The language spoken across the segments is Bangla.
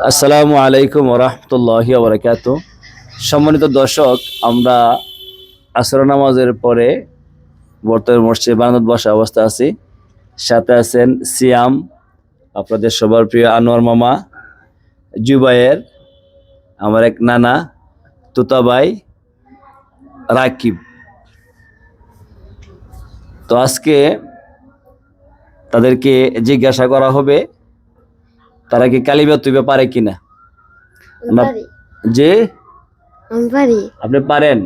আসসালামু আলাইকুম ওয়া রাহমাতুল্লাহি ওয়া বারাকাতুহু। সম্মানিত দর্শক, আমরা আসর নামাজের পরে বর্তমান মসজিদে বারান্দায় বসা অবস্থা আছি। সাথে আছেন সিয়াম, আপনাদের সবার প্রিয় আনোয়ার মামা, জুবায়ের, আমার এক নানা, তুতাবাই, রাকিব। তো আজকে তাদেরকে জিজ্ঞাসা করা হবে তারা কি কালিমা তুইবা পারে কিনা। যে আপনি পারেন?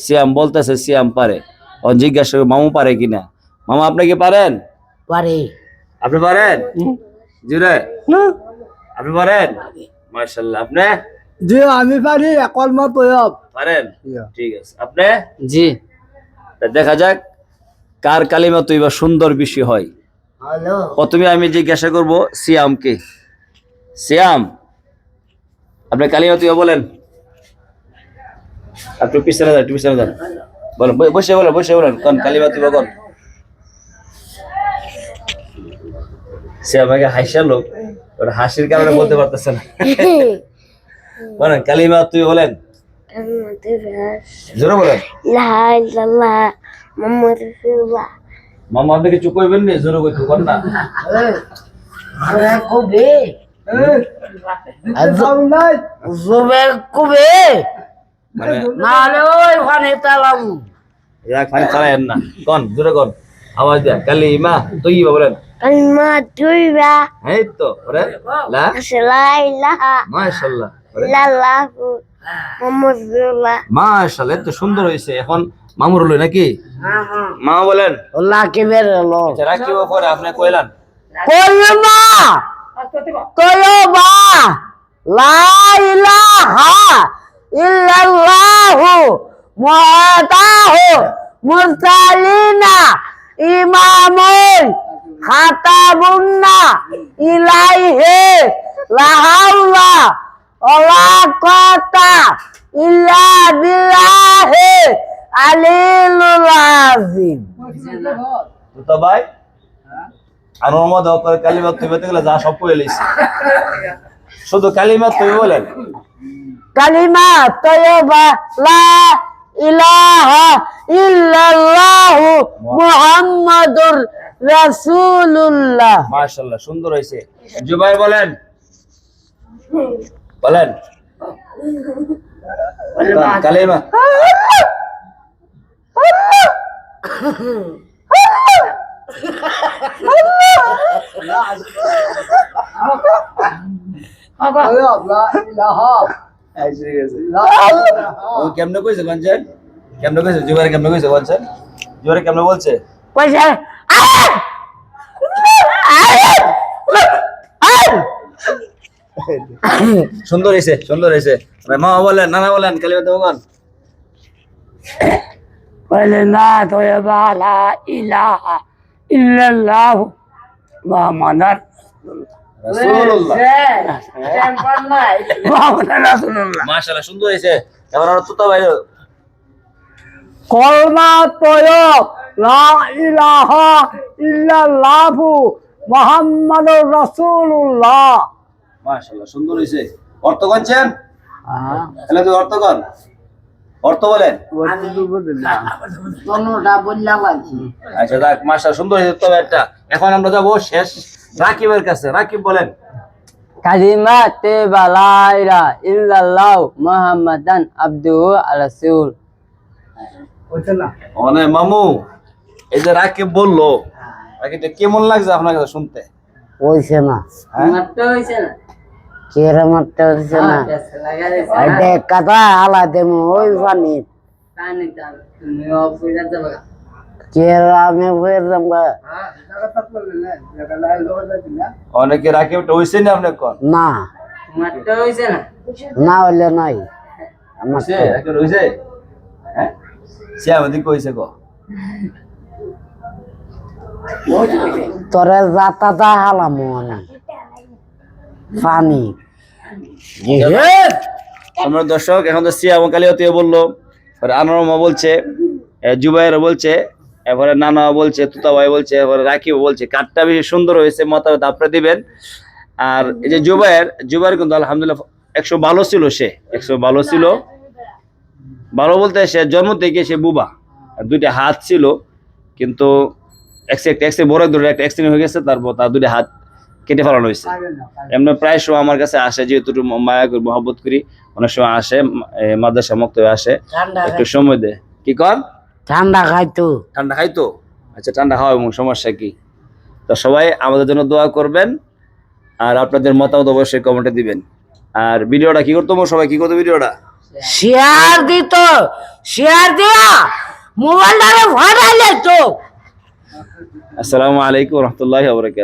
সিয়াম বলতেছে সিয়াম পারে। জিজ্ঞাসা মামু পারে কিনা। মামা আপনি কি পারেন? পারে। আপনি পারেন? জুরে আপনি পারেন? মাশাআল্লাহ। আপনি? জি আমি পারি। কলমা পয়ব পারেন? ঠিক আছে। আপনি? জি। দেখা যাক কার কালিমা তুইবা সুন্দর বেশি হয়। হ্যালো। প্রথমে আমি জিজ্ঞাসা করব সিয়ামকে। সিয়াম, আপনি কালিমা তুইবা বলেন। একটু পিছনে যান, একটু পিছনে যান। বলেন, বসে বলেন, বসে বলেন। কোন কালিমা তুইবা কোন? সে আমাকে হাসা লোক, ওর হাসির কারণে বলতে পারতেছে না। বলেন কালিমা তুই বলেন। জোরে বলেন। মামা আপনি কিছু কইবেন নি? জোরে কইতে কোন না। কবে জুবের কবে মানে না ওই ওখানে তালাম এক ফাইন চালায়েন না। কোন জোরে কোন, আওয়াজ দেন। কালিমা তুই বলেন। কালিমা তুইবা এই তো ওরে লা লা ইলাহা মাশাআল্লাহ, ওরে ইল্লাল্লাহু মুহাম্মাদুর মাশাআল্লাহ। এত সুন্দর হইছে। এখন মামুর হলো নাকি? মা বলেন। ওলা কেবের লো রাকিব পরে আপনি কইলান কলমা তয়বা লা ইলাহা ইল্লাল্লাহু মুহাম্মাদু মুরসালিনা ইমামুল খাতাবুন্না ইলাইহি লা হাওলা ওয়ালা কুওয়াতা ইল্লা বিল্লাহি আলিয়্যুল আযীম। তো ভাই আর মোহাম্মদ করে কালিমা তুই বলতে গেলে যা সব কইলে লইছে। শুধু কালিমা তুই বলেন। কালিমা তয়বা লা ইলাহা ইল্লাল্লাহু মুহাম্মাদুর রাসূলুল্লাহ। মাশাআল্লাহ, সুন্দর হইছে। জুবাইর বলেন, বলেন কালিমা। কেমনে কইছে বলছেন? কেমনে কইছে জুবাইর? কেমনে কইছে বলছেন? জুবাইর কেমনে বলছে? কইছে সুন্দর হইছে, সুন্দর হইছে। মা বলেন, নানা বলেন কালিমা তো বলেন। কালিমা তয়বা লা ইলাহা ইল্লাল্লাহু মুহাম্মাদুর রাসূলুল্লাহ। মুহাম্মাদুর রাসূলুল্লাহ। মাশাআল্লাহ, সুন্দর হইছে। এবার আর তুতা ভাই কলমা তয়ব লা ইলাহা ইল্লাল্লাহু মুহাম্মাদুর রাসূলুল্লাহ। মাশাআল্লাহ, সুন্দর হইছে। অর্থ কোনছেন? তাহলে তুই অর্থ কোন, অর্থ বলেন। আচ্ছা দেখ, মাশাআল্লাহ সুন্দর হইছে। তবে একটা এখন আমরা যাব শেষ রাকিবের কাছে। রাকিব বলেন। কালিমা তয়বা লা ইলাহা ইল্লাল্লাহু মুহাম্মাদান আবদুহু ওয়া রাসূল। মানে মামু, এই যে রাকিব বললো, রাকিবটা কেমন লাগছে আপনার কাছে শুনতে? হইছে না মারতে হইছে না কেরা মারতে হইছে না এটা কথা আলাদা ওই পানি পানি দাও তুমি অফিসে যাবা কেরা আমি ফের যাবা অনেকে রাকিবটা হইছে না আপনার কোন? না মারতে হইছে না না হইলে নাই আমার হইছে রাকিব হইছে। হ্যাঁ সে আমাদের কইছে গো তোরে যাতা হালাম না পানি। আমরা দর্শক এখন তো সিয়াম কালিয়াতিও বললো, আনোয়ার বলছে, জুবাইর বলছে, এবারে নানা বলছে, তুতা ভাই বলছে, এবারে রাকিব বলছে। কাঠটা বেশি সুন্দর হয়েছে, মতামত আপনারা দিবেন। আর এই যে জুবাইর কিন্তু আলহামদুলিল্লাহ 100 ভালো ছিল, সে 100 ভালো ছিল। ভালো বলতে সে জন্ম থেকে সে বুবা, আর 2টা হাত ছিল, কিন্তু একটা বড় ধরে একটা অ্যাক্সিডেন্ট হয়ে গেছে, তারপর তার 2টা হাত কেটে ফেলানো হয়েছে। এমনি প্রায় সময় আমার কাছে আসে, যেহেতু একটু মায়া করি, মহব্বত করি, অনেক সময় আসে, মাদ্রাসা মুক্ত হয়ে আসে, একটু সময় দেয়। কি কর? ঠান্ডা খাইতো। ঠান্ডা খাইতো? আচ্ছা, ঠান্ডা খাওয়া এবং সমস্যা কি? তো সবাই আমাদের জন্য দোয়া করবেন, আর আপনাদের মতামত অবশ্যই কমেন্টে দিবেন। আর ভিডিওটা কি করতো, সবাই কি করতো ভিডিওটা? শেয়ার দিত, শেয়ার দিয়া মোবাইলটারে ফাটাইলে তো। আসসালামু আলাইকুম ওয়া রাহমাতুল্লাহি ওয়া বারাকাতুহু।